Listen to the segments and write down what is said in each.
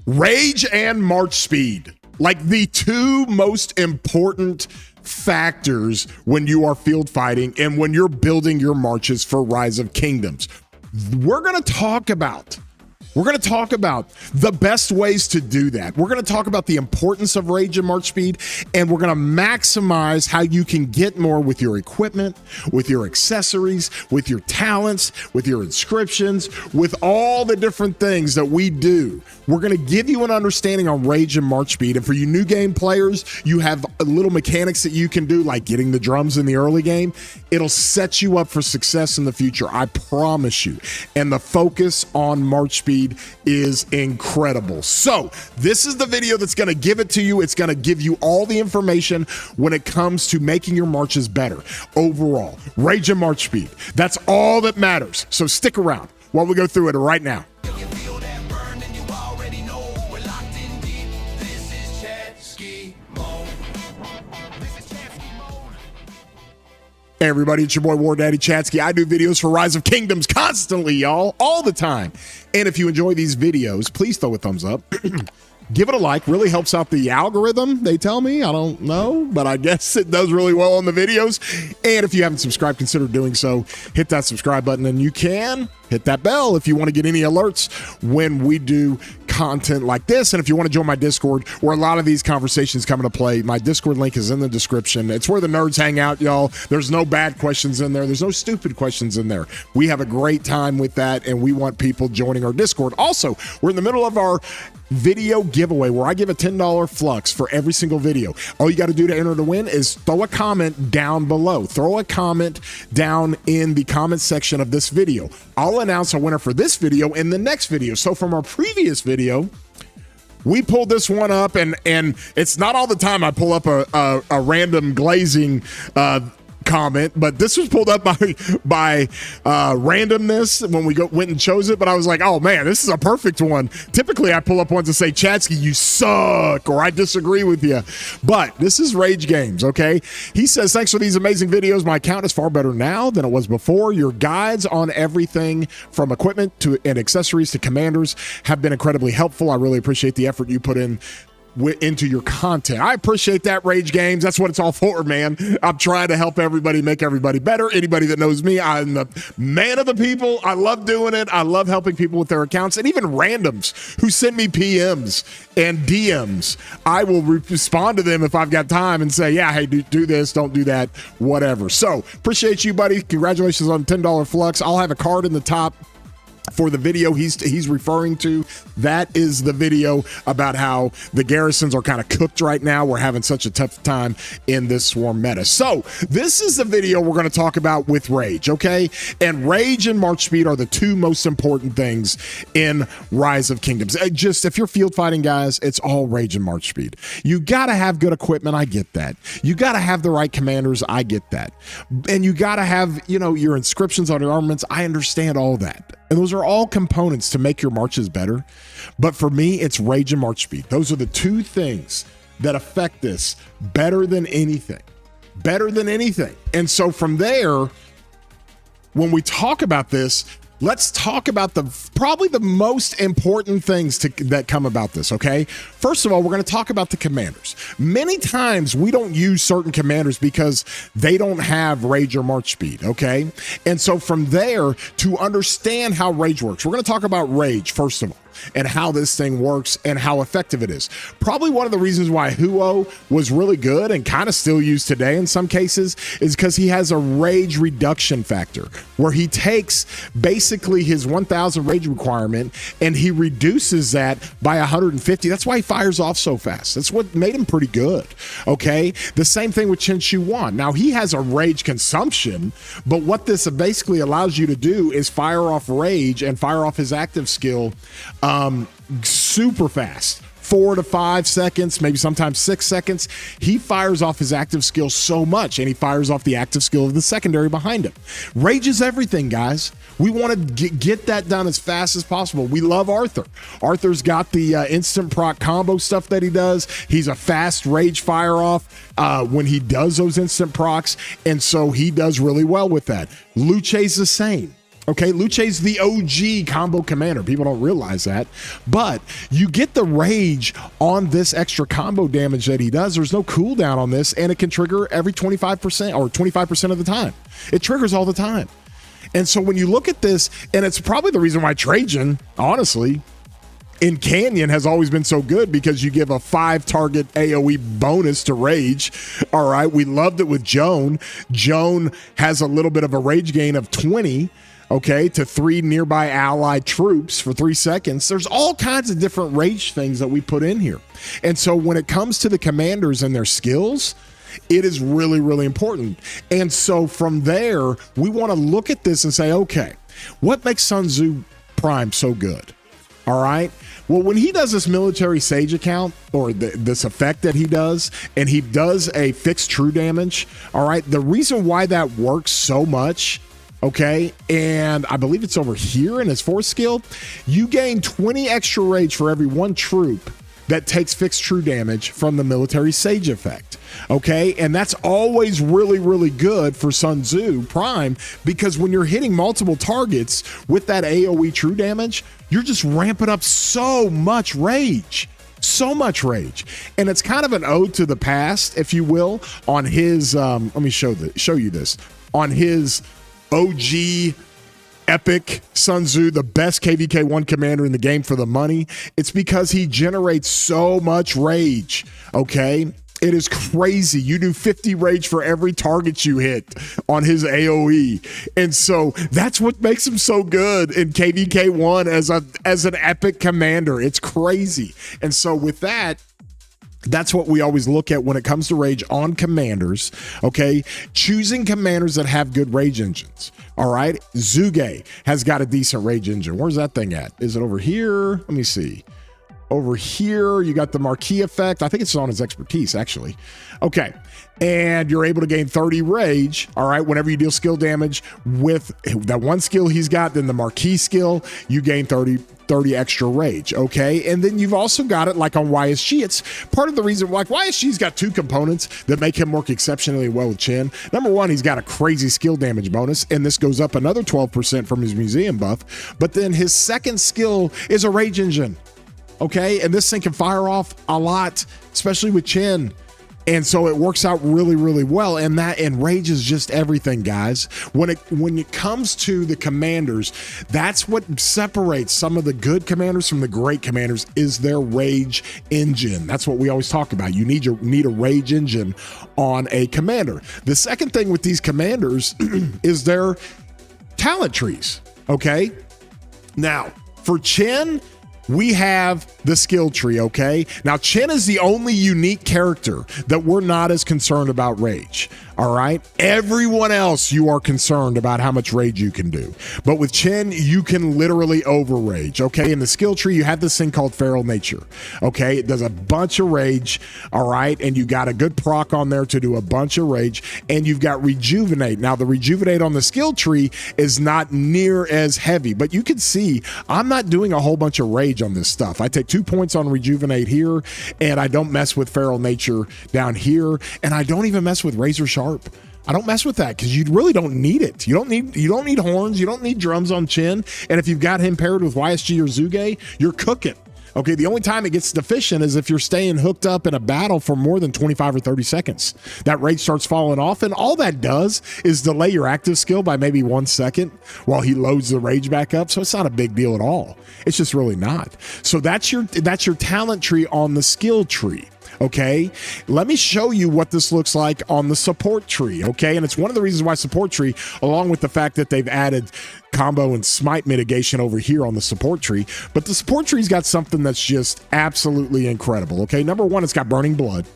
Rage and March speed, like the two most important factors when you are field fighting and when you're building your marches for Rise of Kingdoms. We're going to talk about the best ways to do that. We're going to talk about the importance of Rage and March speed, and we're going to maximize how you can get more with your equipment, with your accessories, with your talents, with your inscriptions, with all the different things that we do. We're going to give you an understanding on Rage and March speed. And for you new game players, you have little mechanics that you can do, like getting the drums in the early game. It'll set you up for success in the future, I promise you. And the focus on March speed is incredible. So this is the video that's going to give it to you. It's going to give you all the information when it comes to making your marches better overall. Rage and March speed. That's all that matters. So stick around while we go through it right now. Hey everybody, it's your boy War Daddy Chatsky. I do videos for Rise of Kingdoms constantly, y'all, all the time. And if you enjoy these videos, please throw a thumbs up. Give it a like, really helps out the algorithm, they tell me. I don't know, but I guess it does really well on the videos. And if you haven't subscribed, consider doing so. Hit that subscribe button, and you can hit that bell if you want to get any alerts when we do content like this. And if you want to join my Discord, where a lot of these conversations come into play, my Discord link is in the description. It's where the nerds hang out, y'all. There's no bad questions in there. There's no stupid questions in there. We have a great time with that, and we want people joining our Discord. Also, we're in the middle of our video giveaway where I give a $10 flux for every single video. All you got to do to enter to win is throw a comment down below. Throw a comment down in the comment section of this video. I'll announce a winner for this video in the next video. So from our previous video, we pulled this one up, and it's not all the time I pull up a random glazing comment, but this was pulled up by randomness when we went and chose it. But I was like, oh man, this is a perfect one. Typically I pull up ones that say, Chatsky, you suck, or I disagree with you, but this is Rage Games. Okay, he says, thanks for these amazing videos. My account is far better now than it was before. Your guides on everything from equipment to and accessories to commanders have been incredibly helpful. I really appreciate the effort you put into your content. I appreciate that, Rage Games. That's what it's all for, man. I'm trying to help everybody, make everybody better. Anybody that knows me, I'm the man of the people. I love doing it. I love helping people with their accounts, and even randoms who send me PMs and DMs. I will respond to them if I've got time and say, yeah, hey, do this, don't do that, whatever. So appreciate you, buddy. Congratulations on $10 flux. I'll have a card in the top for the video he's referring to. That is the video about how the garrisons are kind of cooked right now. We're having such a tough time in this swarm meta. So this is the video we're going to talk about with Rage, okay? And Rage and March speed are the two most important things in Rise of Kingdoms. Just if you're field fighting, guys, it's all Rage and March speed. You got to have good equipment. I get that. You got to have the right commanders. I get that. And you got to have, your inscriptions on your armaments. I understand all that. And those are all components to make your marches better. But for me, it's Rage and March speed. Those are the two things that affect this better than anything. Better than anything. And so from there, when we talk about this, let's talk about probably the most important things that come about this, okay? First of all, we're going to talk about the commanders. Many times we don't use certain commanders because they don't have Rage or March speed, okay? And so from there, to understand how Rage works, we're going to talk about Rage, first of all, and how this thing works and how effective it is. Probably one of the reasons why Huo was really good and kind of still used today in some cases is because he has a rage reduction factor where he takes basically his 1000 rage requirement and he reduces that by 150. That's why he fires off so fast. That's what made him pretty good, okay? The same thing with Chen Shi Wan. Now, he has a rage consumption, but what this basically allows you to do is fire off rage and fire off his active skill super fast. 4 to 5 seconds, maybe sometimes 6 seconds. He fires off his active skill so much, and he fires off the active skill of the secondary behind him. Rage is everything, guys. We want to get that done as fast as possible. We love Arthur. Arthur's got the instant proc combo stuff that he does. He's a fast rage fire off when he does those instant procs, and so he does really well with that. Luce's the same. Okay, Luce's the OG combo commander. People don't realize that. But you get the rage on this extra combo damage that he does. There's no cooldown on this, and it can trigger every 25% or 25% of the time. It triggers all the time. And so when you look at this, and it's probably the reason why Trajan, honestly, in Canyon has always been so good, because you give a 5-target AoE bonus to rage. All right, we loved it with Joan. Joan has a little bit of a rage gain of 20, okay, to 3 nearby allied troops for 3 seconds. There's all kinds of different rage things that we put in here. And so when it comes to the commanders and their skills, it is really, really important. And so from there, we want to look at this and say, okay, what makes Sun Tzu Prime so good? All right. Well, when he does this military sage account, or this effect that he does, and he does a fixed true damage, all right, the reason why that works so much, okay, and I believe it's over here in his 4th skill, you gain 20 extra rage for every 1 troop that takes fixed true damage from the military sage effect. Okay, and that's always really, really good for Sun Tzu Prime, because when you're hitting multiple targets with that AoE true damage, you're just ramping up so much rage. So much rage. And it's kind of an ode to the past, if you will, on his let me show you this. On his OG epic Sun Tzu, the best KVK1 commander in the game for the money. It's because he generates so much rage, okay? It is crazy. You do 50 rage for every target you hit on his AoE. And so that's what makes him so good in KVK1 as an epic commander. It's crazy. And so with that, that's what we always look at when it comes to rage on commanders, okay? Choosing commanders that have good rage engines, all right? Zuge has got a decent rage engine. Where's that thing at? Is it over here? Let me see. Over here, you got the Marquis effect. I think it's on his expertise, actually. Okay, and you're able to gain 30 rage, all right, whenever you deal skill damage with that 1 skill he's got, then the Marquis skill, you gain 30 extra rage, okay? And then you've also got it like on YSG. It's part of the reason, like YSG's got 2 components that make him work exceptionally well with Chen. Number 1, he's got a crazy skill damage bonus, and this goes up another 12% from his museum buff. But then his 2nd skill is a rage engine. Okay, and this thing can fire off a lot, especially with Chen. And so it works out really, really well. And rage is just everything, guys. When it comes to the commanders, that's what separates some of the good commanders from the great commanders, is their rage engine. That's what we always talk about. You need a rage engine on a commander. The second thing with these commanders is their talent trees. Okay, now for Chen, we have the skill tree, okay? Now, Chen is the only unique character that we're not as concerned about rage, all right? Everyone else, you are concerned about how much rage you can do. But with Chen, you can literally overrage, okay? In the skill tree, you have this thing called Feral Nature, okay? It does a bunch of rage, all right? And you got a good proc on there to do a bunch of rage. And you've got Rejuvenate. Now, the Rejuvenate on the skill tree is not near as heavy, but you can see I'm not doing a whole bunch of rage on this stuff. I take 2 points on Rejuvenate here, and I don't mess with Feral Nature down here, and I don't even mess with Razor Sharp. I don't mess with that because you really don't need it. You don't need horns. You don't need drums on Chen. And if you've got him paired with YSG or Zuge, you're cooking. Okay, the only time it gets deficient is if you're staying hooked up in a battle for more than 25 or 30 seconds. That rage starts falling off, and all that does is delay your active skill by maybe 1 second while he loads the rage back up. So it's not a big deal at all. It's just really not. So that's your talent tree on the skill tree. Okay, let me show you what this looks like on the support tree. Okay, and it's one of the reasons why support tree, along with the fact that they've added combo and smite mitigation over here on the support tree, but the support tree's got something that's just absolutely incredible. Okay, number 1, it's got Burning Blood,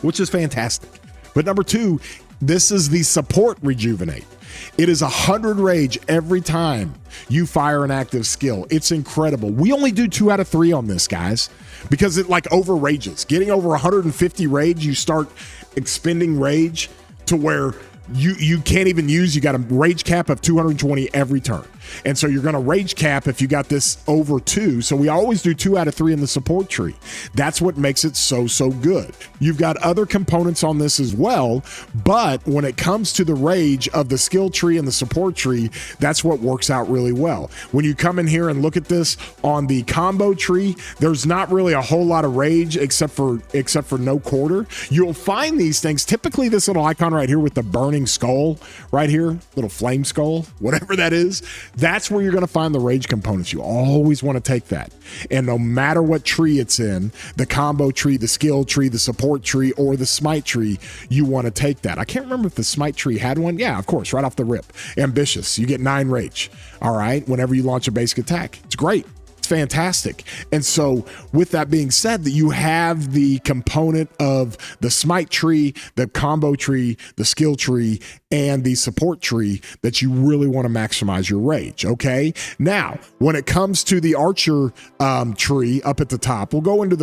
which is fantastic. But number 2, this is the support Rejuvenate. It is 100 rage every time you fire an active skill. It's incredible. We only do 2 out of 3 on this, guys, because it like over rages. Getting over 150 rage, you start expending rage to where you can't even use, you got a rage cap of 220 every turn. And so you're going to rage cap if you got this over 2. So we always do 2 out of 3 in the support tree. That's what makes it so good. You've got other components on this as well, but when it comes to the rage of the skill tree and the support tree, that's what works out really well. When you come in here and look at this on the combo tree, there's not really a whole lot of rage except for no quarter. You'll find these things, typically this little icon right here with the burning skull right here, little flame skull, whatever that is, that's where you're going to find the rage components. You always want to take that. And no matter what tree it's in, the combo tree, the skill tree, the support tree, or the smite tree, you want to take that. I can't remember if the smite tree had one. Yeah, of course, right off the rip. Ambitious. You get 9 rage. All right. Whenever you launch a basic attack, it's great. Fantastic. And so with that being said, that you have the component of the smite tree, the combo tree, the skill tree, and the support tree that you really want to maximize your rage. Okay. Now, when it comes to the archer tree up at the top, we'll go into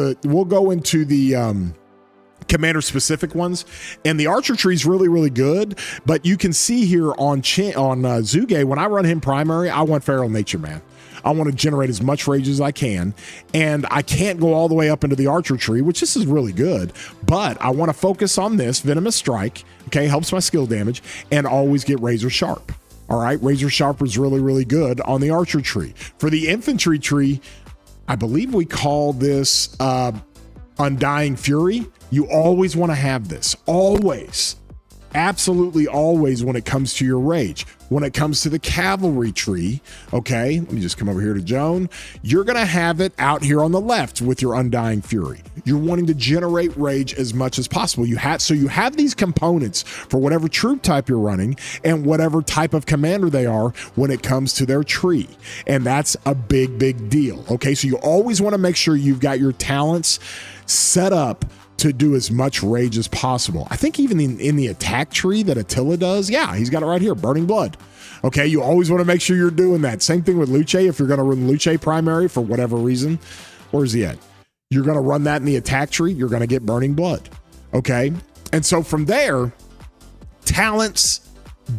the commander specific ones, and the archer tree is really good. But you can see here on Zuge, when I run him primary, I want feral nature, man. I want to generate as much rage as I can, and I can't go all the way up into the archer tree, which this is really good, but I want to focus on this venomous strike. Okay, helps my skill damage, and always get razor sharp. All right, razor sharp is really good on the archer tree. For the infantry tree, I believe we call this Undying Fury. You always want to have this, always. Absolutely always when it comes to your rage. When it comes to the cavalry tree, okay, let me just come over here to Joan. You're going to have it out here on the left with your Undying Fury. You're wanting to generate rage as much as possible. You have these components for whatever troop type you're running and whatever type of commander they are when it comes to their tree. And that's a big deal. Okay, so you always want to make sure you've got your talents set up to do as much rage as possible. I think even in the attack tree that Attila does, yeah, he's got it right here, Burning Blood. Okay, you always want to make sure you're doing that. Same thing with Luce. If you're going to run Luce primary for whatever reason, where's he at? You're going to run that in the attack tree, you're going to get Burning Blood. Okay, and so from there, talents,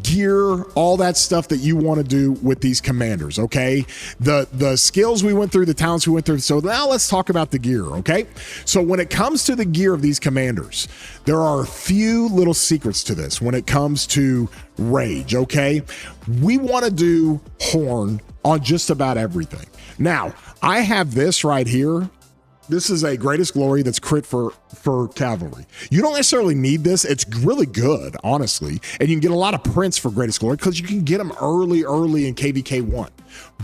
gear, all that stuff that you want to do with these commanders. Okay, the skills we went through, the talents we went through. So now let's talk about the gear. Okay, so when it comes to the gear of these commanders, there are a few little secrets to this when it comes to rage. Okay, we want to do horn on just about everything. Now I have this right here. This is a Greatest Glory that's crit for cavalry. You don't necessarily need this. It's really good, honestly. And you can get a lot of prints for Greatest Glory because you can get them early in KVK 1.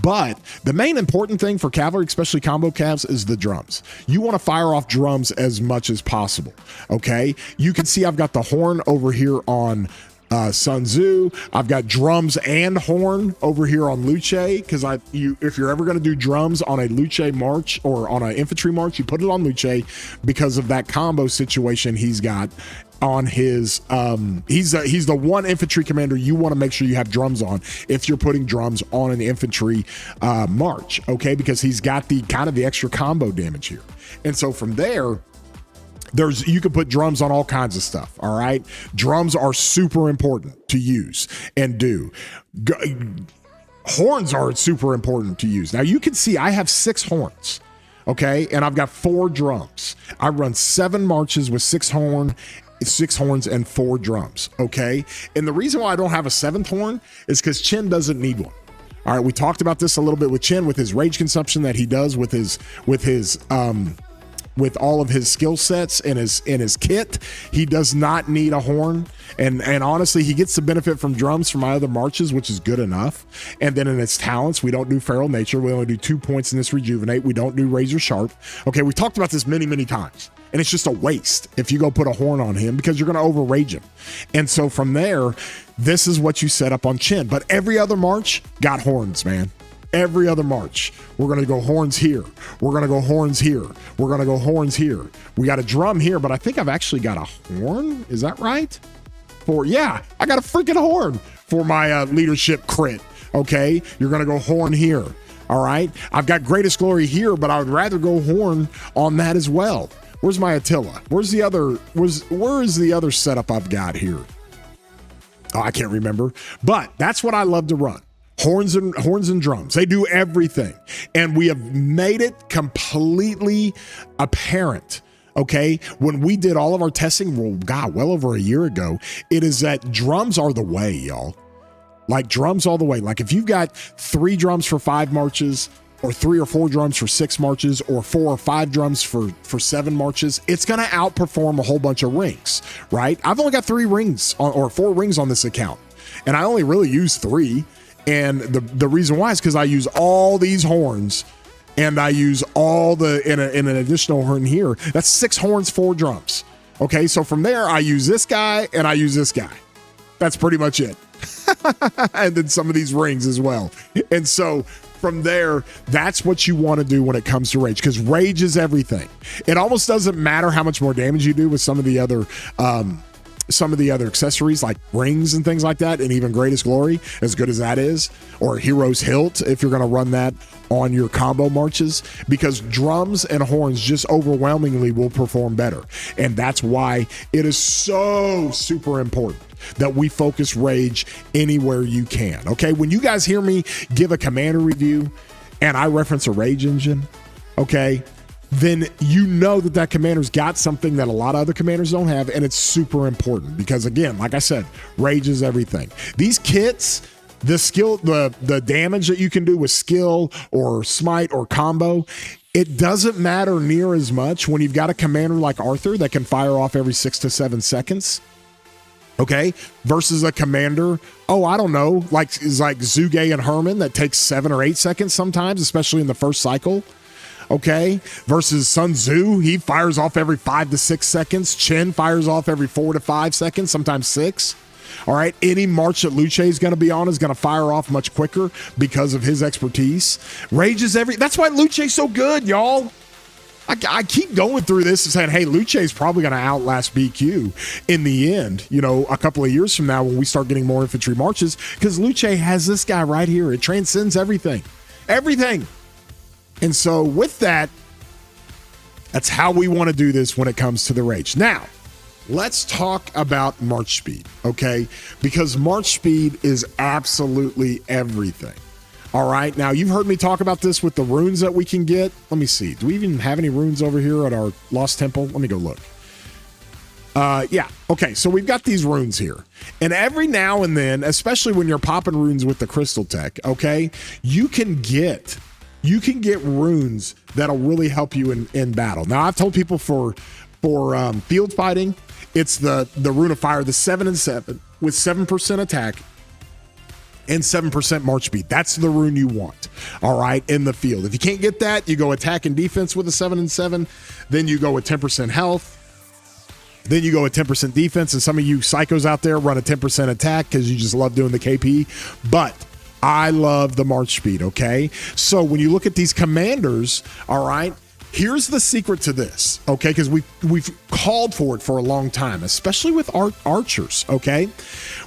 But the main important thing for cavalry, especially combo cavs, is the drums. You want to fire off drums as much as possible. Okay? You can see I've got the horn over here on Sun Tzu. I've got drums and horn over here on Luce, because if you're ever going to do drums on a Luce march or on an infantry march, you put it on Luce because of that combo situation he's got on his he's the one infantry commander you want to make sure you have drums on if you're putting drums on an infantry march, okay, because he's got the kind of the extra combo damage here. And so from there, you can put drums on all kinds of stuff. All right. Drums are super important to use and do. Horns are super important to use. Now you can see I have 6 horns. Okay. And I've got 4 drums. I run 7 marches with 6 horns and 4 drums. Okay. And the reason why I don't have a 7th horn is because Chin doesn't need one. All right. We talked about this a little bit with Chin, with his rage consumption that he does with all of his skill sets and his kit. He does not need a horn. And honestly, he gets the benefit from drums from my other marches, which is good enough. And then in his talents, we don't do Feral Nature. We only do 2 points in this Rejuvenate. We don't do Razor Sharp. Okay, we talked about this many times. And it's just a waste if you go put a horn on him because you're going to overrage him. And so from there, this is what you set up on Chin. But every other march got horns, man. Every other march, we're going to go horns here. We're going to go horns here. We're going to go horns here. We got a drum here, but I think I've actually got a horn. Is that right? Yeah, I got a freaking horn for my leadership crit. Okay, you're going to go horn here. All right, I've got Greatest Glory here, but I would rather go horn on that as well. Where's my Attila? Where is the other setup I've got here? Oh, I can't remember, but that's what I love to run. horns and drums. They do everything. And we have made it completely apparent, okay, when we did all of our testing, well over a year ago, it is that drums are the way, y'all. Like drums all the way. Like if you've got 3 drums for 5 marches, or 3 or 4 drums for 6 marches, or 4 or 5 drums for 7 marches, it's going to outperform a whole bunch of rings, right? I've only got 3 rings or 4 rings on this account, and I only really use 3. And the reason why is because I use all these horns, and I use all in an additional horn here. That's 6 horns, 4 drums. Okay, so from there, I use this guy and I use this guy. That's pretty much it. And then some of these rings as well. And so from there, that's what you want to do when it comes to rage, because rage is everything. It almost doesn't matter how much more damage you do with some of the other accessories like rings and things like that, and even Greatest Glory, as good as that is, or Hero's Hilt if you're going to run that on your combo marches, because drums and horns just overwhelmingly will perform better. And that's why it is so super important that we focus rage anywhere you can. Okay, when you guys hear me give a commander review and I reference a rage engine, okay, then you know that commander's got something that a lot of other commanders don't have, and it's super important because, again, like I said, rage is everything. These kits, the skill, the damage that you can do with skill or smite or combo, it doesn't matter near as much when you've got a commander like Arthur that can fire off every 6 to 7 seconds. Okay, versus a commander, I don't know, like Zhuge and Herman that takes 7 or 8 seconds sometimes, especially in the first cycle. Okay, versus Sun Tzu, he fires off every 5 to 6 seconds. Chen fires off every 4 to 5 seconds, sometimes 6. All right, any march that Luce is going to be on is going to fire off much quicker because of his expertise. Rage is that's why Luce's so good, y'all. I keep going through this and saying, hey, Luce is probably going to outlast BQ in the end, a couple of years from now when we start getting more infantry marches, because Luce has this guy right here. It transcends everything. Everything. And so with that, that's how we want to do this when it comes to the rage. Now, let's talk about march speed, okay? Because march speed is absolutely everything. All right, now you've heard me talk about this with the runes that we can get. Let me see. Do we even have any runes over here at our Lost Temple? Let me go look. Yeah, okay, so we've got these runes here. And every now and then, especially when you're popping runes with the Crystal Tech, okay, you can get runes that'll really help you in battle. Now, I've told people for field fighting, it's the Rune of Fire, the 7 and 7 with 7% attack and 7% march speed. That's the rune you want, all right, in the field. If you can't get that, you go attack and defense with a 7 and 7. Then you go with 10% health. Then you go with 10% defense. And some of you psychos out there run a 10% attack because you just love doing the KP. But I love the march speed, okay? So when you look at these commanders, all right, here's the secret to this, okay? Because we've called for it for a long time, especially with archers, okay?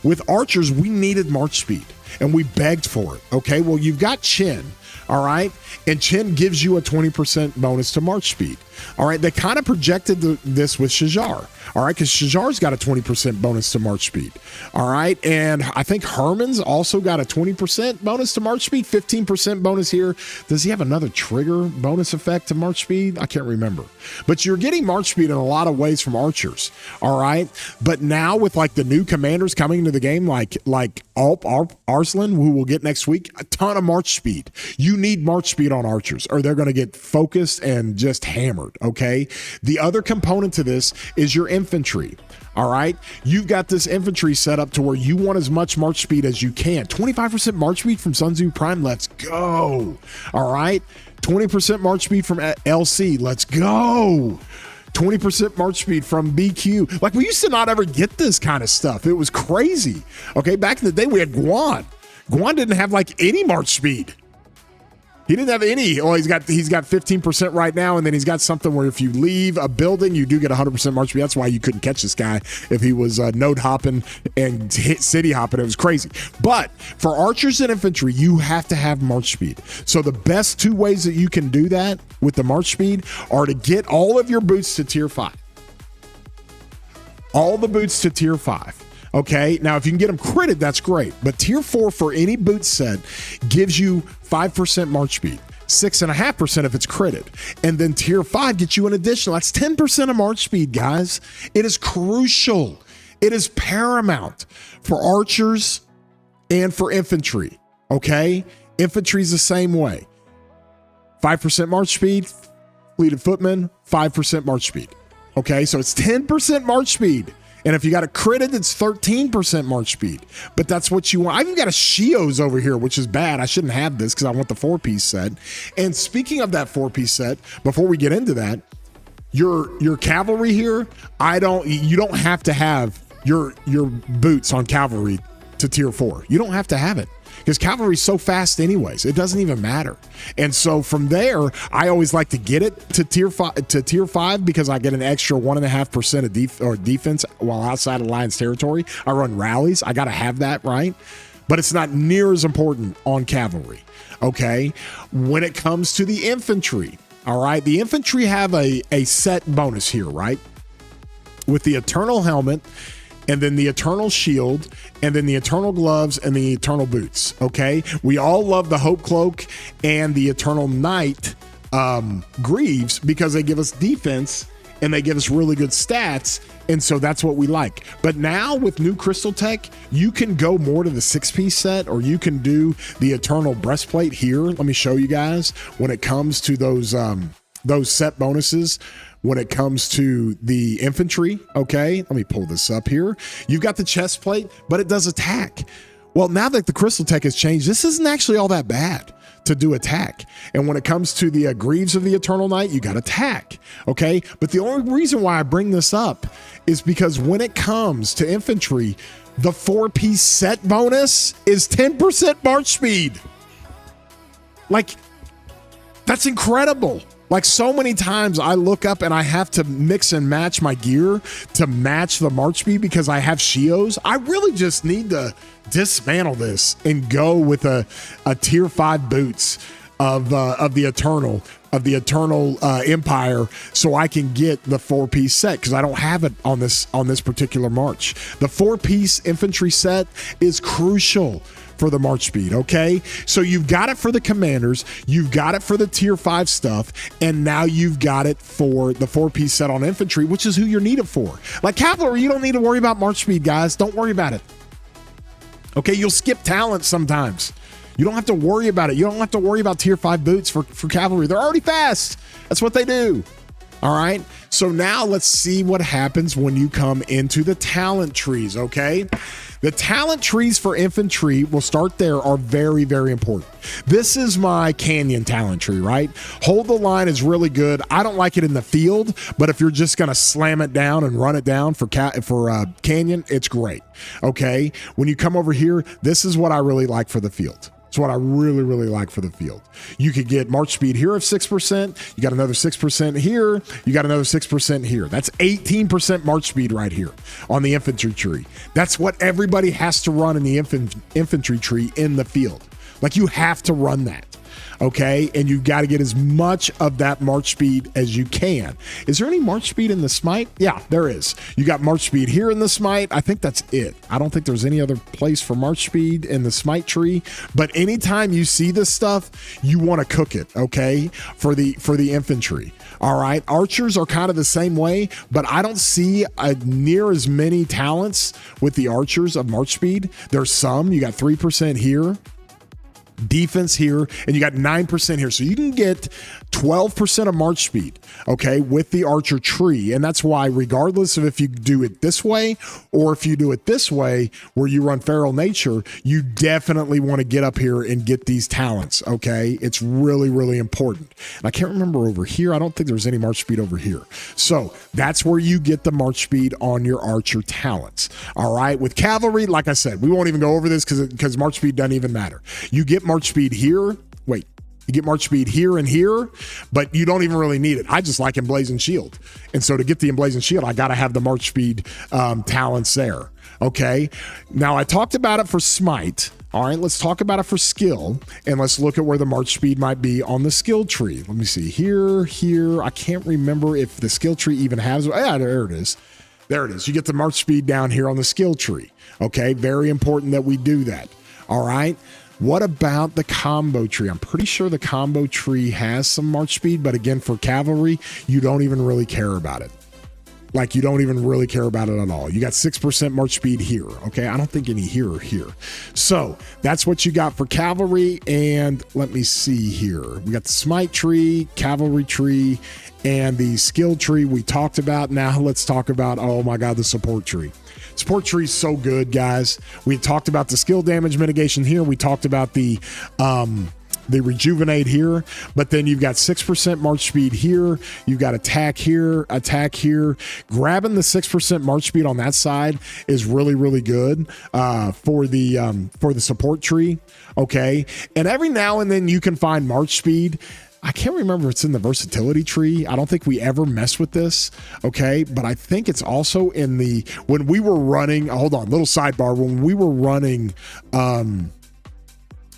With archers, we needed march speed, and we begged for it, okay? Well, you've got Chen, all right? And Chen gives you a 20% bonus to march speed, all right? They kind of projected this with Shajar, all right? Because Shajar's got a 20% bonus to march speed, all right? And I think Herman's also got a 20% bonus to march speed, 15% bonus here. Does he have another trigger bonus effect to march speed? I can't remember. But you're getting march speed in a lot of ways from archers, all right? But now with like the new commanders coming into the game, like Arslan, who we'll get next week, a ton of march speed. You need march speed on archers or they're going to get focused and just hammered, okay? The other component to this is your infantry, all right? You've got this infantry set up to where you want as much march speed as you can. 25% march speed from Sun Tzu Prime, let's go, all right? 20% march speed from LC, let's go. 20% march speed from BQ. Like, we used to not ever get this kind of stuff. It was crazy, okay? Back in the day, we had Guan. Guan didn't have like any march speed. He didn't have any. Well, he's got 15% right now, and then he's got something where if you leave a building, you do get 100% march speed. That's why you couldn't catch this guy if he was node hopping and city hopping. It was crazy. But for archers and infantry, you have to have march speed. So the best 2 ways that you can do that with the march speed are to get all of your boots to tier 5. All the boots to tier 5. Okay, now if you can get them critted, that's great. But tier 4 for any boot set gives you 5% March speed, 6.5% if it's critted. And then tier 5 gets you an additional. That's 10% of March speed, guys. It is crucial. It is paramount for archers and for infantry. Okay, infantry is the same way. 5% March speed, fleeted footmen, 5% March speed. Okay, so it's 10% March speed. And if you got it critted, it's 13% March speed. But that's what you want. I've even got a Shios over here, which is bad. I shouldn't have this because I want the 4-piece set. And speaking of that 4-piece set, before we get into that, your cavalry here, you don't have to have your boots on cavalry to tier 4. You don't have to have it, because cavalry is so fast anyways. It doesn't even matter. And so from there, I always like to get it to tier 5 because I get an extra 1.5% of defense while outside of Lions territory. I run rallies. I got to have that, right? But it's not near as important on cavalry. Okay. When it comes to the infantry, all right, the infantry have a set bonus here, right? With the Eternal Helmet, and then the Eternal Shield, and then the Eternal Gloves, and the Eternal Boots, okay? We all love the Hope Cloak and the Eternal Knight Greaves because they give us defense and they give us really good stats, and so that's what we like. But now with new Crystal Tech, you can go more to the 6-piece set, or you can do the Eternal Breastplate here. Let me show you guys when it comes to those set bonuses. When it comes to the infantry, okay, let me pull this up here. You've got the chest plate, but it does attack. Well, now that the Crystal Tech has changed, this isn't actually all that bad to do attack. And when it comes to the Greaves of the Eternal Knight, you got attack, okay? But the only reason why I bring this up is because when it comes to infantry, the 4-piece set bonus is 10% March speed. Like, that's incredible. Like, so many times I look up and I have to mix and match my gear to match the March speed because I have Shios. I really just need to dismantle this and go with a tier 5 boots of the Eternal Empire, so I can get the 4-piece set because I don't have it on this particular march. The 4-piece infantry set is crucial for the March speed, okay? So you've got it for the commanders, you've got it for the tier 5 stuff, and now you've got it for the 4-piece set on infantry, which is who you're needed for. Like cavalry, you don't need to worry about March speed, guys. Don't worry about it. Okay, you'll skip talent sometimes. You don't have to worry about it. You don't have to worry about tier 5 boots for cavalry. They're already fast. That's what they do. All right. So now let's see what happens when you come into the talent trees. Okay. The talent trees for infantry, we'll start there, are very, very important. This is my Canyon talent tree, right? Hold the line is really good. I don't like it in the field, but if you're just going to slam it down and run it down for Canyon, it's great. Okay. When you come over here, this is what I really like for the field. It's what I really, really like for the field. You could get March speed here of 6%. You got another 6% here. You got another 6% here. That's 18% March speed right here on the infantry tree. That's what everybody has to run in the infantry tree in the field. Like, you have to run that. Okay, and you've got to get as much of that March speed as you can. Is there any March speed in the Smite? Yeah, there is. You got March speed here in the Smite. I think that's it. I don't think there's any other place for March speed in the Smite tree. But anytime you see this stuff, you want to cook it, okay, for the infantry. All right, archers are kind of the same way, but I don't see near as many talents with the archers of March speed. There's some. You got 3% here. Defense here, and you got 9% here. So you can get 12% of March speed, okay, with the archer tree. And that's why, regardless of if you do it this way or if you do it this way, where you run feral nature, you definitely want to get up here and get these talents, okay? It's really, really important. And I can't remember over here. I don't think there's any March speed over here. So that's where you get the March speed on your archer talents, all right? With cavalry, like I said, we won't even go over this because March speed doesn't even matter. You get March speed here. Wait, you get March speed here and here, but you don't even really need it. I just like Emblazoned Shield. And so to get the Emblazoned Shield, I got to have the March speed talents there. Okay. Now I talked about it for Smite. All right, let's talk about it for skill, and let's look at where the March speed might be on the skill tree. Let me see here. I can't remember if the skill tree even has. Yeah, there it is. There it is. You get the march speed down here on the skill tree. Okay, very important that we do that. All right. What about the combo tree? I'm pretty sure the combo tree has some march speed, but again, for cavalry, you don't even really care about it. Like, you don't even really care about it at all. You got 6% march speed here, okay? I don't think any here or here. So that's what you got for cavalry. And let me see here. We got the smite tree, cavalry tree, and the skill tree we talked about. Now let's talk about, oh my God, the support tree. Support tree is so good, guys. We talked about the skill damage mitigation here. We talked about the rejuvenate here, but then you've got 6% march speed here. You've got attack here, attack here. Grabbing the 6% march speed on that side is really, really good for the support tree. Okay, and every now and then you can find march speed. I can't remember if it's in the versatility tree. I don't think we ever mess with this. Okay. But I think it's also in the, when we were running, hold on, little sidebar. When we were running,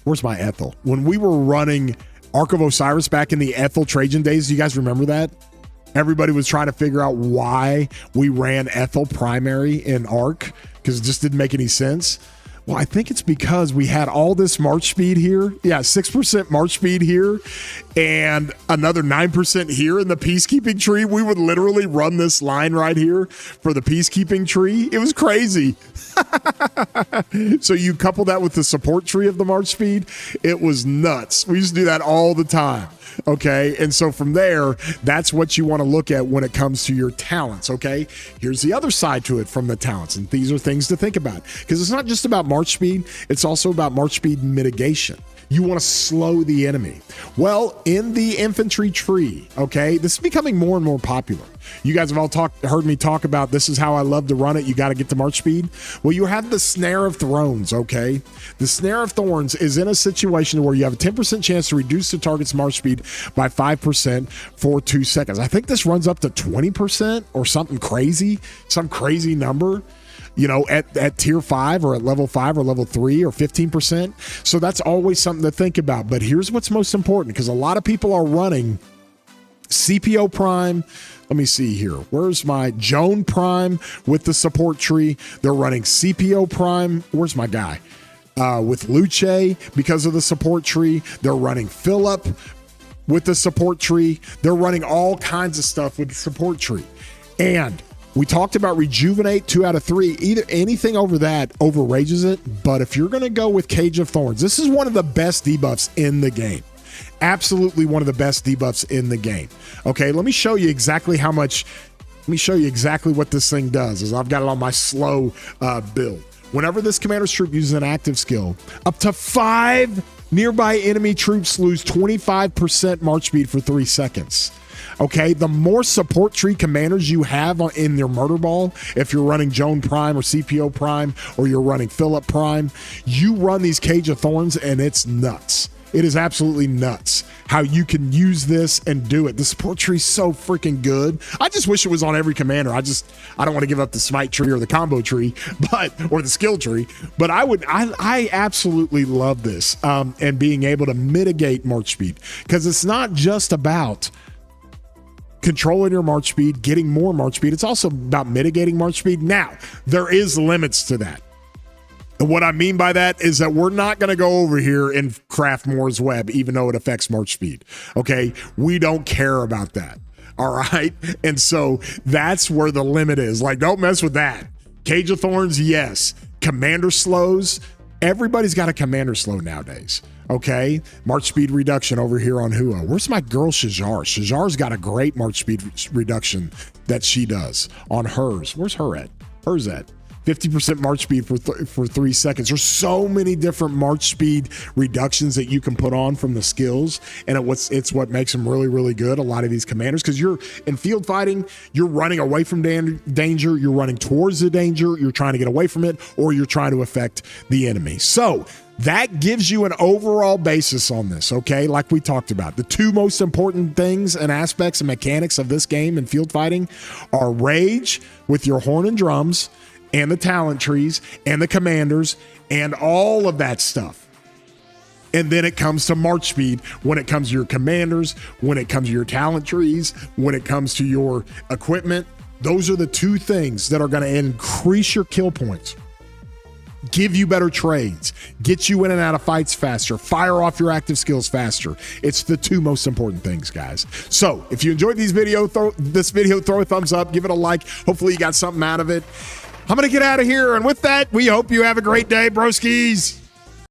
where's my Ethel? When we were running Ark of Osiris back in the Ethel Trajan days, do you guys remember that? Everybody was trying to figure out why we ran Ethel primary in Ark because it just didn't make any sense. Well, I think it's because we had all this march speed here. Yeah, 6% march speed here and another 9% here in the peacekeeping tree. We would literally run this line right here for the peacekeeping tree. It was crazy. So you couple that with the support tree of the march speed, it was nuts. We used to do that all the time. Okay. And so from there, that's what you want to look at when it comes to your talents. Okay. Here's the other side to it from the talents. And these are things to think about because it's not just about march speed. It's also about march speed mitigation. You want to slow the enemy. Well, in the infantry tree, okay, this is becoming more and more popular. You guys have all heard me talk about this is how I love to run it. You got to get to march speed. Well, you have the Snare of Thrones, okay? The Snare of Thorns is in a situation where you have a 10% chance to reduce the target's march speed by 5% for 2 seconds. I think this runs up to 20% or something crazy, some crazy number. You know, at tier 5 or at level 5 or level 3 or 15%. So that's always something to think about. But here's what's most important because a lot of people are running CPO Prime. Let me see here. Where's my Joan Prime with the support tree? They're running CPO Prime. Where's my guy? With Luce because of the support tree. They're running Philip with the support tree. They're running all kinds of stuff with the support tree. And we talked about rejuvenate 2 out of 3. Either anything over that overrages it. But if you're going to go with Cage of Thorns, this is one of the best debuffs in the game. Absolutely one of the best debuffs in the game. Okay, let me show you exactly how much. Let me show you exactly what this thing does. As I've got it on my slow build. Whenever this commander's troop uses an active skill, up to 5 nearby enemy troops lose 25% march speed for 3 seconds. Okay, the more support tree commanders you have in your murder ball, if you're running Joan Prime or CPO Prime or you're running Philip Prime, you run these Cage of Thorns and it's nuts. It is absolutely nuts how you can use this and do it. The support tree is so freaking good. I just wish it was on every commander. I don't want to give up the smite tree or the combo tree, or the skill tree, but I absolutely love this and being able to mitigate march speed because it's not just about controlling your march speed, getting more march speed. It's also about mitigating march speed. Now, there is limits to that. And what I mean by that is that we're not going to go over here and craft Moore's Web, even though it affects march speed. Okay. We don't care about that. All right. And so that's where the limit is. Like, don't mess with that. Cage of Thorns, yes. Commander slows. Everybody's got a commander slow nowadays. Okay, march speed reduction over here on Hua. Where's my girl Shajar? Shajar's got a great march speed reduction that she does on hers. Where's her at? Hers at 50% march speed for 3 seconds. There's so many different march speed reductions that you can put on from the skills, and it's what makes them really, really good. A lot of these commanders, because you're in field fighting, you're running away from danger, you're running towards the danger, you're trying to get away from it, or you're trying to affect the enemy. So that gives you an overall basis on this, okay? Like we talked about, the 2 most important things and aspects and mechanics of this game in field fighting are rage with your horn and drums, and the talent trees, and the commanders, and all of that stuff. And then it comes to march speed when it comes to your commanders, when it comes to your talent trees, when it comes to your equipment, Those are the two things that are going to increase your kill points, give you better trades, get you in and out of fights faster, fire off your active skills faster. It's the two most important things, guys. So if you enjoyed this video, throw a thumbs up, give it a like. Hopefully you got something out of it. I'm going to get out of here. And with that, we hope you have a great day, broskies.